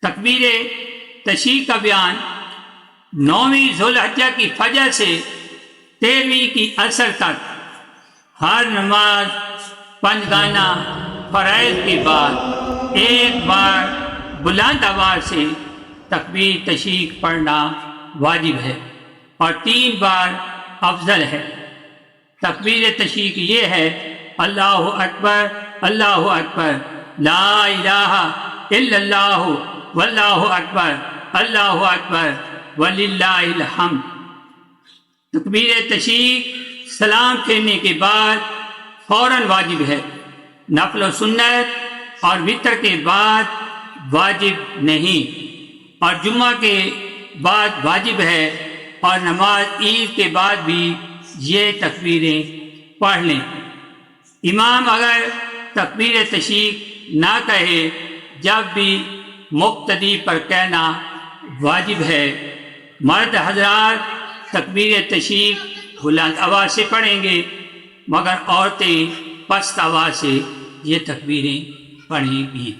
تکبیر تشریق کا بیان 9ویں ذوالحجہ کی فجر سے 13ویں کی عصر تک ہر نماز پنجگانہ فرائض کے بعد ایک بار بلند آواز سے تکبیر تشریق پڑھنا واجب ہے اور 3 بار افضل ہے۔ تکبیر تشریق یہ ہے: اللہ اکبر اللہ اکبر، لا الہ الا اللہ واللہ اکبر، اللہ اکبر وللہ الحمد۔ تکبیر تشریق سلام پھیرنے کے بعد فوراً واجب ہے، نفل و سنت اور وتر کے بعد واجب نہیں، اور جمعہ کے بعد واجب ہے، اور نماز عید کے بعد بھی یہ تکبیریں پڑھ لیں۔ امام اگر تکبیر تشریق نہ کہے جب بھی مقتدی پر کہنا واجب ہے۔ مرد حضرات تکبیر تشریق بلند آواز سے پڑھیں گے، مگر عورتیں پست آواز سے یہ تکبیریں پڑھیں گی۔